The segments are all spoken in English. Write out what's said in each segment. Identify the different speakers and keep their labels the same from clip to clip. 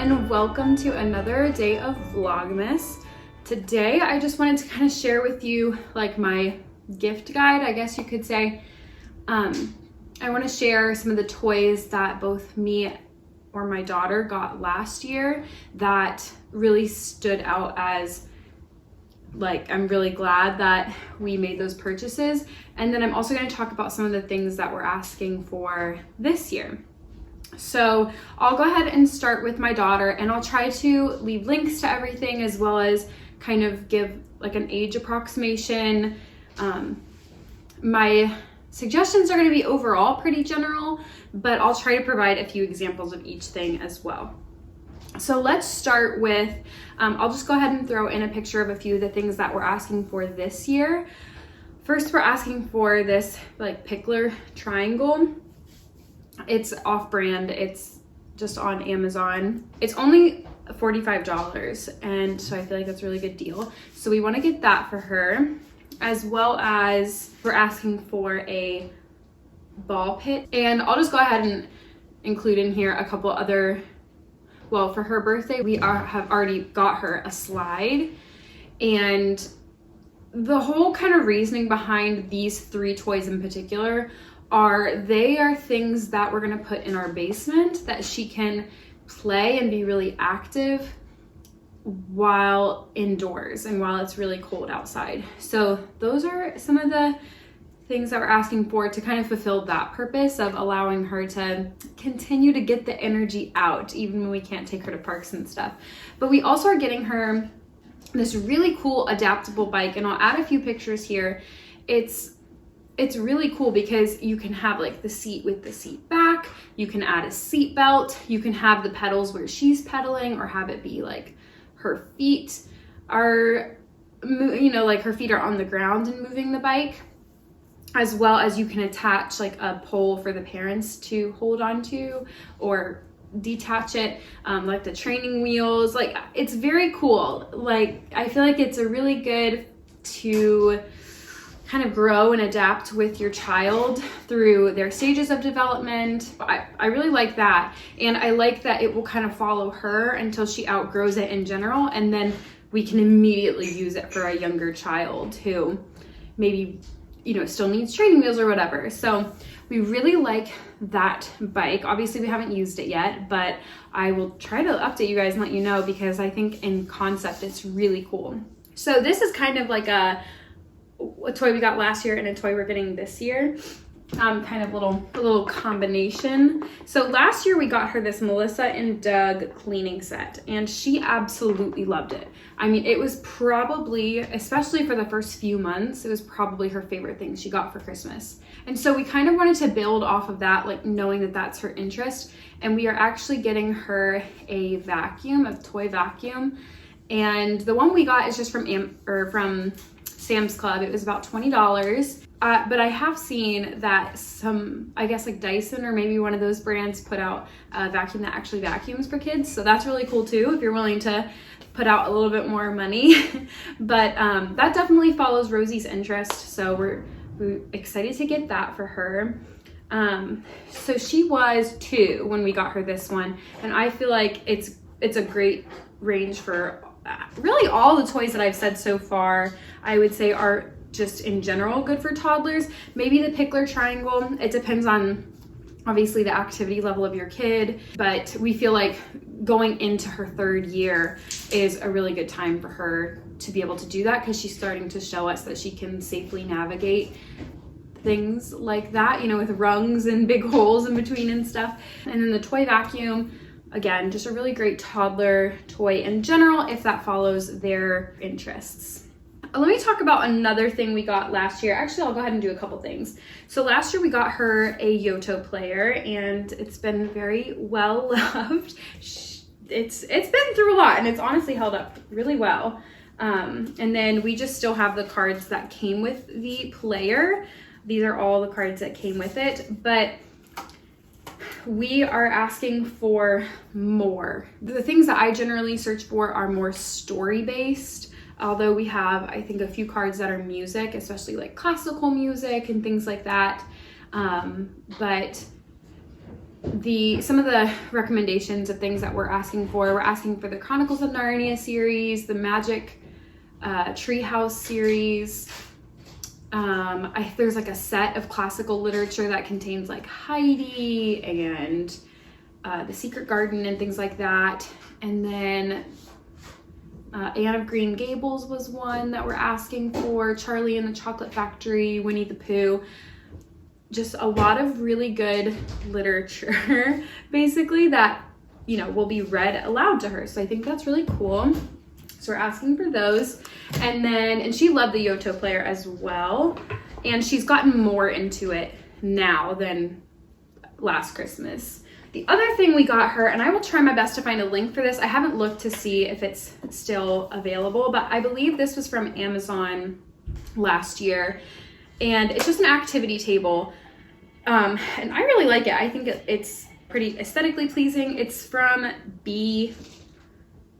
Speaker 1: and welcome to another day of Vlogmas. Today I just wanted to kind of share with you like my gift guide, I guess you could say. I want to share some of the toys that both me or my daughter got last year that really stood out as like, I'm really glad that we made those purchases. And then I'm also going to talk about some of the things that we're asking for this year. So I'll go ahead and start with my daughter, and I'll try to leave links to everything as well as kind of give like an age approximation. My suggestions are going to be overall pretty general, but I'll try to provide a few examples of each thing as well. So let's start with, I'll just go ahead and throw in a picture of a few of the things that we're asking for this year. First, we're asking for this like pickler triangle. It's off-brand, it's just on Amazon. It's only $45, and so I feel like that's a really good deal. So we want to get that for her, as well as we're asking for a ball pit. And I'll just go ahead and include in here a couple other, well, for her birthday, we have already got her a slide. And the whole kind of reasoning behind these three toys in particular they are things that we're gonna put in our basement that she can play and be really active while indoors and while it's really cold outside. So those are some of the things that we're asking for to kind of fulfill that purpose of allowing her to continue to get the energy out even when we can't take her to parks and stuff. But we also are getting her this really cool adaptable bike, and I'll add a few pictures here. It's really cool because you can have like the seat with the seat back, you can add a seat belt, you can have the pedals where she's pedaling, or have it be like her feet are, like her feet are on the ground and moving the bike, as well as you can attach like a pole for the parents to hold on to or detach it, like the training wheels. Like, it's very cool. Like, I feel like it's a really good to kind of grow and adapt with your child through their stages of development. I really like that. And I like that it will kind of follow her until she outgrows it in general. And then we can immediately use it for a younger child who maybe, still needs training wheels or whatever. So we really like that bike. Obviously we haven't used it yet, but I will try to update you guys and let you know, because I think in concept, it's really cool. So this is kind of like a toy we got last year and a toy we're getting this year, kind of a little combination. So last year we got her this Melissa and Doug cleaning set, and she absolutely loved it. I mean, it was probably, especially for the first few months, it was probably her favorite thing she got for Christmas. And so we kind of wanted to build off of that, like knowing that that's her interest. And we are actually getting her a toy vacuum. And the one we got is just from Sam's Club. It was about $20. But I have seen that some, I guess like Dyson or maybe one of those brands put out a vacuum that actually vacuums for kids. So that's really cool too, if you're willing to put out a little bit more money. But that definitely follows Rosie's interest. So we're excited to get that for her. So she was 2 when we got her this one. And I feel like it's a great range for really all the toys that I've said so far. I would say are just in general good for toddlers. Maybe the pickler triangle, it depends on obviously the activity level of your kid, but we feel like going into her 3rd year is a really good time for her to be able to do that, because she's starting to show us that she can safely navigate things like that, with rungs and big holes in between and stuff. And then the toy vacuum, again, just a really great toddler toy in general if that follows their interests. Let me talk about another thing we got last year. Actually, I'll go ahead and do a couple things. So last year we got her a Yoto player, and it's been very well loved. It's been through a lot, and it's honestly held up really well. And then we just still have the cards that came with the player. These are all the cards that came with it, but we are asking for more. The things that I generally search for are more story-based, although we have, I think, a few cards that are music, especially like classical music and things like that. But some of the recommendations of things that we're asking for the Chronicles of Narnia series, the Magic Treehouse series. There's like a set of classical literature that contains like Heidi and The Secret Garden and things like that. And then Anne of Green Gables was one that we're asking for, Charlie and the Chocolate Factory, Winnie the Pooh. Just a lot of really good literature, basically, that, you know, will be read aloud to her. So I think that's really cool. So we're asking for those. And she loved the Yoto player as well. And she's gotten more into it now than last Christmas. The other thing we got her, and I will try my best to find a link for this. I haven't looked to see if it's still available, but I believe this was from Amazon last year. And it's just an activity table. And I really like it. I think it's pretty aesthetically pleasing. It's from B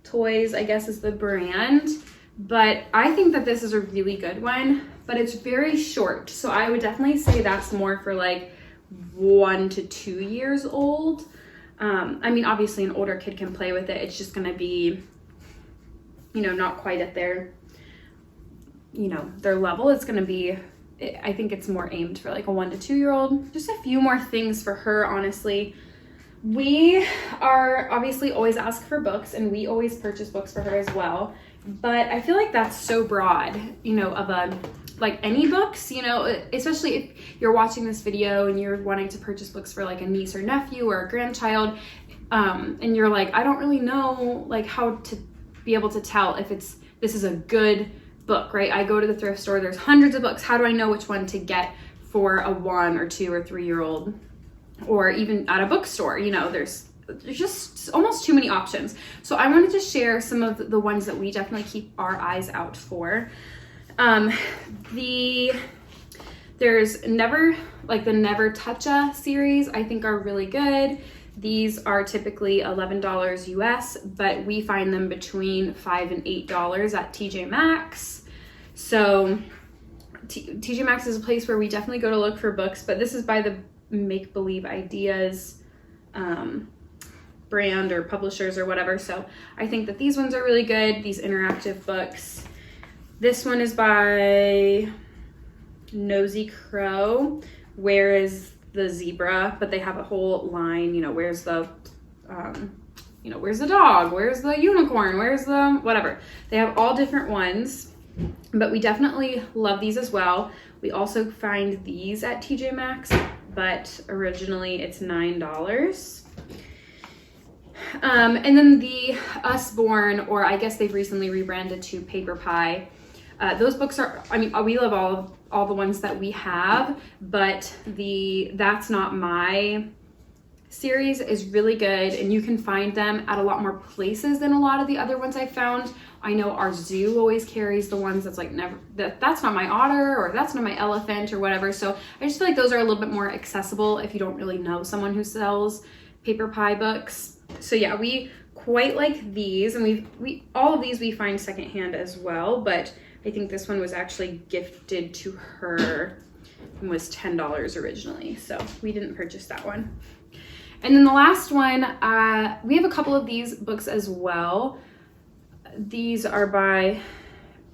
Speaker 1: Toys, I guess is the brand. But I think that this is a really good one, but it's very short. So I would definitely say that's more for like 1 to 2 years old. I mean, obviously an older kid can play with it. It's just going to be, you know, not quite at their, you know, their level. It's going to be, I think it's more aimed for like a 1 to 2 year old. Just a few more things for her, honestly. We are obviously always ask for books, and we always purchase books for her as well. But I feel like that's so broad, you know, of a, like any books, you know, especially if you're watching this video and you're wanting to purchase books for like a niece or nephew or a grandchild, and you're like, I don't really know like how to be able to tell if this is a good book, right? I go to the thrift store, there's hundreds of books. How do I know which one to get for a 1 or 2 or 3 year old? Or even at a bookstore, you know, there's just almost too many options. So I wanted to share some of the ones that we definitely keep our eyes out for. There's Never Toucha series, I think are really good. These are typically $11 US, but we find them between $5 and $8 at TJ Maxx. So TJ Maxx is a place where we definitely go to look for books, but this is by the Make Believe Ideas brand or publishers or whatever. So I think that these ones are really good, these interactive books. This one is by Nosy Crow, Where is the Zebra? But they have a whole line, you know, where's the dog? Where's the unicorn? Where's the whatever? They have all different ones, but we definitely love these as well. We also find these at TJ Maxx, but originally it's $9. And then the Usborne, or I guess they've recently rebranded to Paper Pie. Those books are, I mean, we love all the ones that we have, but the That's Not My series is really good, and you can find them at a lot more places than a lot of the other ones I found. I know our zoo always carries the ones that's like That's Not My Otter, or That's Not My Elephant, or whatever. So I just feel like those are a little bit more accessible if you don't really know someone who sells Paper Pie books. So yeah, we quite like these, and we all of these we find secondhand as well, but I think this one was actually gifted to her and was $10 originally, so we didn't purchase that one. And then the last one, we have a couple of these books as well. These are by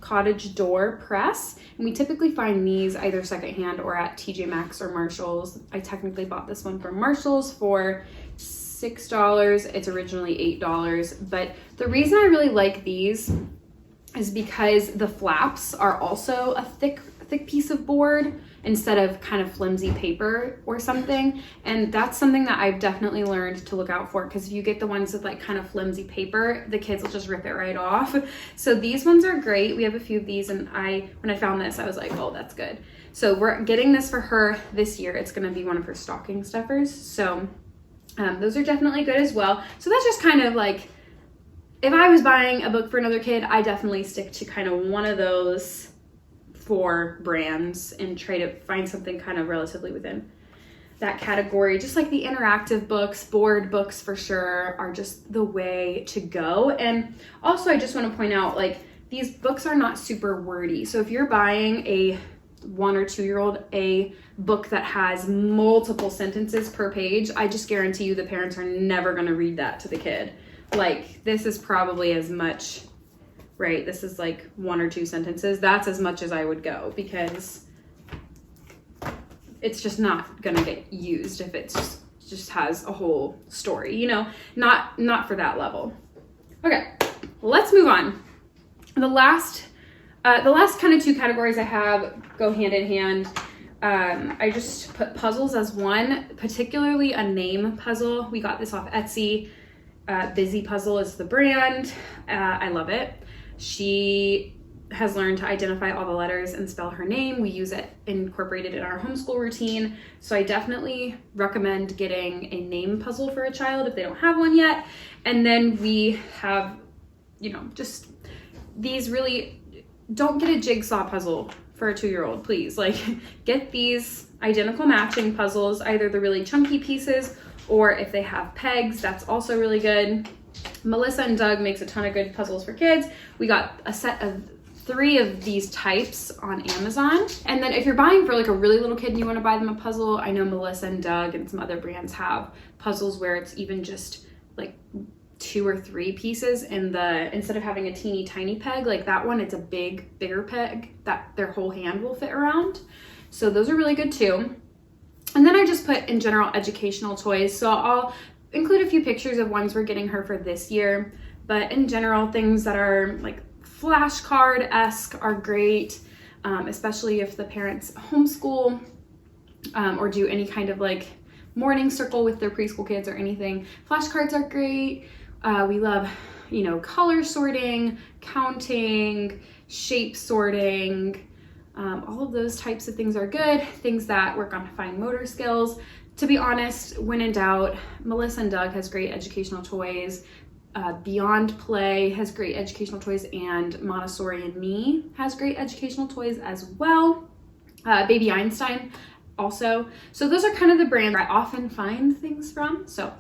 Speaker 1: Cottage Door Press, and we typically find these either secondhand or at TJ Maxx or Marshall's. I technically bought this one from Marshall's for $6. It's originally $8, but the reason I really like these is because the flaps are also a thick piece of board instead of kind of flimsy paper or something. And that's something that I've definitely learned to look out for, because if you get the ones with like kind of flimsy paper, the kids will just rip it right off. So these ones are great. We have a few of these, and when I found this, I was like, oh, that's good. So we're getting this for her this year. It's going to be one of her stocking stuffers. So those are definitely good as well. So that's just kind of like, if I was buying a book for another kid, I definitely stick to kind of one of those 4 brands and try to find something kind of relatively within that category. Just like the interactive books, board books for sure are just the way to go. And also I just want to point out, like, these books are not super wordy. So if you're buying a 1 or 2 year old a book that has multiple sentences per page, I just guarantee you the parents are never going to read that to the kid. Like, this is probably as much, right? This is like 1 or 2 sentences. That's as much as I would go, because it's just not going to get used if it's just has a whole story, you know, not for that level. Okay, let's move on. The last kind of 2 categories I have go hand in hand. I just put puzzles as one, particularly a name puzzle. We got this off Etsy. Busy Puzzle is the brand. I love it. She has learned to identify all the letters and spell her name. We use it incorporated in our homeschool routine. So I definitely recommend getting a name puzzle for a child if they don't have one yet. And then we have, you know, just these really, don't get a jigsaw puzzle for a 2-year-old, please. Like, get these identical matching puzzles, either the really chunky pieces, or if they have pegs, that's also really good. Melissa and Doug makes a ton of good puzzles for kids. We got a set of 3 of these types on Amazon. And then if you're buying for like a really little kid and you want to buy them a puzzle, I know Melissa and Doug and some other brands have puzzles where it's even just like 2 or 3 pieces in the, instead of having a teeny tiny peg like that one, it's a bigger peg that their whole hand will fit around. So those are really good too. And then I just put in general educational toys. So I'll include a few pictures of ones we're getting her for this year, but in general, things that are like flashcard-esque are great, especially if the parents homeschool or do any kind of like morning circle with their preschool kids or anything. Flashcards are great. We love, you know, color sorting, counting, shape sorting. All of those types of things are good. Things that work on fine motor skills. To be honest, when in doubt, Melissa and Doug has great educational toys. Beyond Play has great educational toys, and Montessori and Me has great educational toys as well. Baby Einstein also. So those are kind of the brands I often find things from. So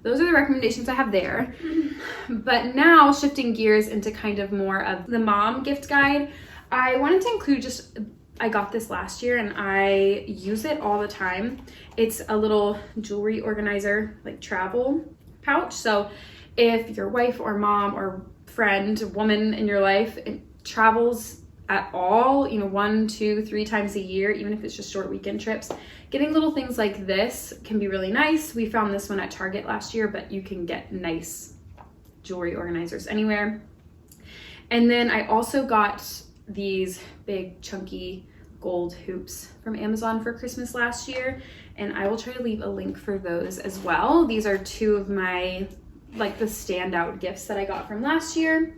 Speaker 1: those are the recommendations I have there. But now shifting gears into kind of more of the mom gift guide, I wanted to include just, I got this last year and I use it all the time. It's a little jewelry organizer, like travel pouch. So if your wife or mom or friend, woman in your life travels at all, you know, 1, 2, 3 times a year, even if it's just short weekend trips, getting little things like this can be really nice. We found this one at Target last year, but you can get nice jewelry organizers anywhere. And then I also got these big chunky gold hoops from Amazon for Christmas last year, and I will try to leave a link for those as well. These are 2 of my, like, the standout gifts that I got from last year.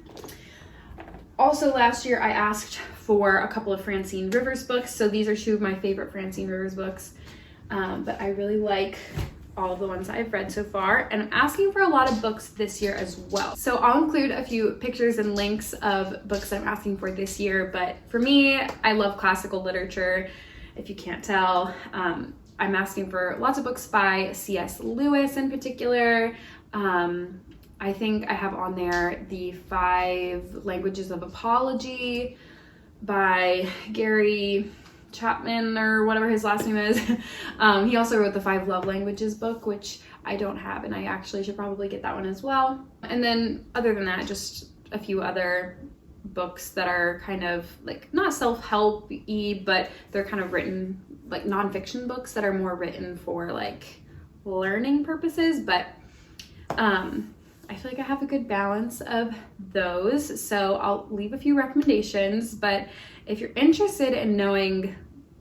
Speaker 1: Also last year I asked for a couple of Francine Rivers books, so these are 2 of my favorite Francine Rivers books, but I really like all of the ones I've read so far, and I'm asking for a lot of books this year as well. So I'll include a few pictures and links of books I'm asking for this year, but for me, I love classical literature, if you can't tell. I'm asking for lots of books by C.S. Lewis in particular. I think I have on there the 5 Languages of Apology by Gary Chapman or whatever his last name is. He also wrote the 5 Love Languages book, which I don't have, and I actually should probably get that one as well. And then other than that, just a few other books that are kind of like not self-help-y, but they're kind of written like nonfiction books that are more written for like learning purposes. But I feel like I have a good balance of those, so I'll leave a few recommendations. But if you're interested in knowing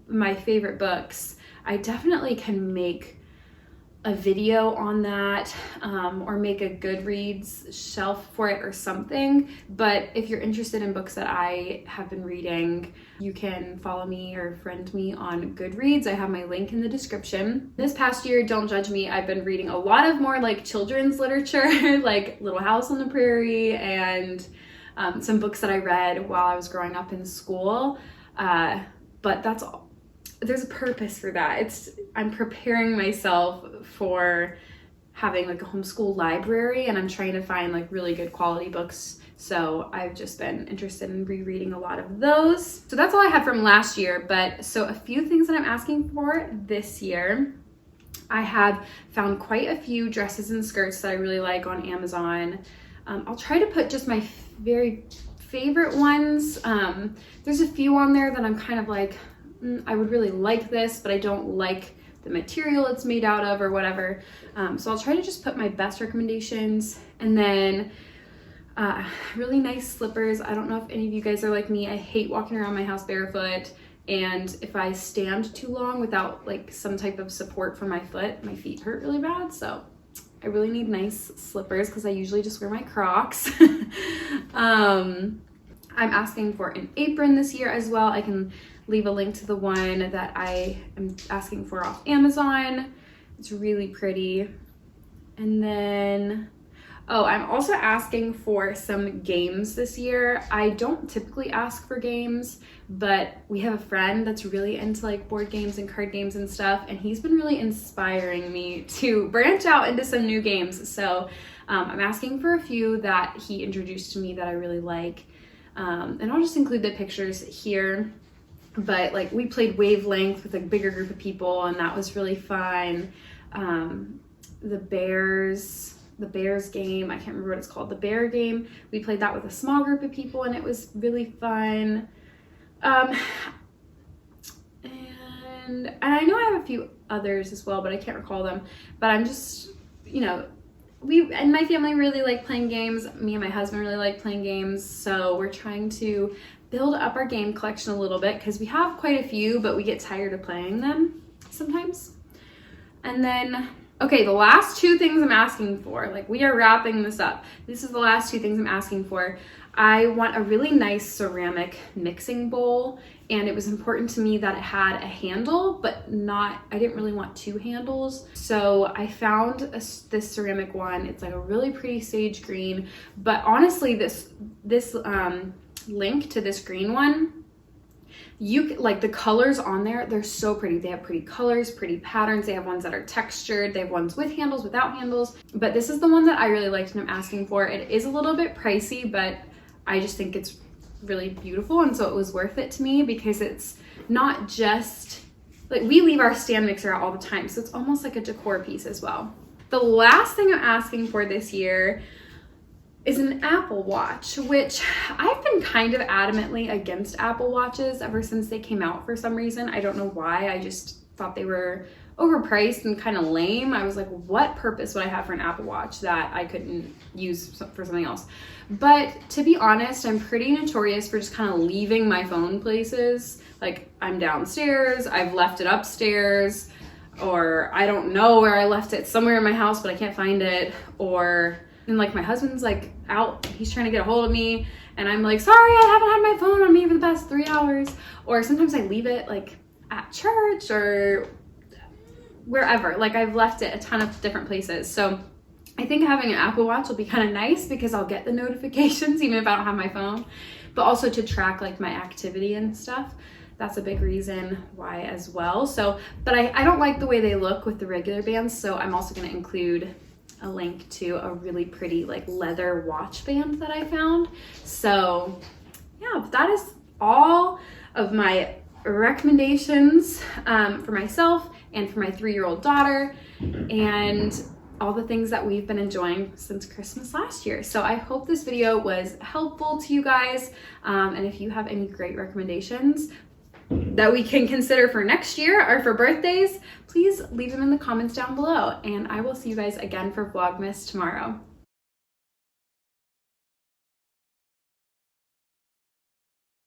Speaker 1: my favorite books, I definitely can make a video on that, or make a Goodreads shelf for it or something. But if you're interested in books that I have been reading, you can follow me or friend me on Goodreads. I have my link in the description. This past year, don't judge me, I've been reading a lot of more like children's literature, like Little House on the Prairie, and some books that I read while I was growing up in school. But that's all. There's a purpose for that. I'm preparing myself for having like a homeschool library, and I'm trying to find like really good quality books So I've just been interested in rereading a lot of those. So that's all I had from last year, but so a few things that I'm asking for this year. I have found quite a few dresses and skirts that I really like on Amazon. I'll try to put just my very favorite ones. There's a few on there that I'm kind of like, I would really like this, but I don't like the material it's made out of or whatever. So I'll try to just put my best recommendations, and then really nice slippers. I don't know if any of you guys are like me. I hate walking around my house barefoot. And if I stand too long without like some type of support for my foot, my feet hurt really bad. So I really need nice slippers because I usually just wear my Crocs. I'm asking for an apron this year as well. I can leave a link to the one that I am asking for off Amazon. It's really pretty. And then, oh, I'm also asking for some games this year. I don't typically ask for games, but we have a friend that's really into like board games and card games and stuff, and he's been really inspiring me to branch out into some new games. So I'm asking for a few that he introduced to me that I really like. And I'll just include the pictures here. But like we played Wavelength with a bigger group of people, and that was really fun. The Bears game, I can't remember what it's called, the bear game. We played that with a small group of people, and it was really fun. And I know I have a few others as well, but I can't recall them. But I'm just, you know, we and my family really like playing games. Me and my husband really like playing games. So we're trying to build up our game collection a little bit because we have quite a few, but we get tired of playing them sometimes. And then, okay, the last two things I'm asking for, like we are wrapping this up. This is the last two things I'm asking for. I want a really nice ceramic mixing bowl, and it was important to me that it had a handle, but I didn't really want two handles. So I found this ceramic one. It's like a really pretty sage green, but honestly, this link to this green one, like the colors on there, they're so pretty. They have pretty colors, pretty patterns. They have ones that are textured. They have ones with handles, without handles. But this is the one that I really liked and I'm asking for. It is a little bit pricey, but I just think it's really beautiful. And so it was worth it to me because it's not just, like we leave our stand mixer out all the time. So it's almost like a decor piece as well. The last thing I'm asking for this year is an Apple Watch, which I've been kind of adamantly against Apple Watches ever since they came out for some reason. I don't know why. I just thought they were overpriced and kind of lame. I was like, what purpose would I have for an Apple Watch that I couldn't use for something else? But to be honest, I'm pretty notorious for just kind of leaving my phone places. Like I'm downstairs, I've left it upstairs, or I don't know where I left it, somewhere in my house, but I can't find it. And like my husband's like out, he's trying to get a hold of me, and I'm like, sorry, I haven't had my phone on me for the past 3 hours. Or sometimes I leave it like at church or wherever. Like I've left it a ton of different places. So I think having an Apple Watch will be kind of nice because I'll get the notifications even if I don't have my phone, but also to track like my activity and stuff. That's a big reason why as well. So, but I don't like the way they look with the regular bands. So I'm also going to include a link to a really pretty like leather watch band that I found. So yeah, that is all of my recommendations for myself and for my 3-year-old daughter, and all the things that we've been enjoying since Christmas last year. So I hope this video was helpful to you guys. And if you have any great recommendations that we can consider for next year or for birthdays, please leave them in the comments down below. And I will see you guys again for Vlogmas tomorrow.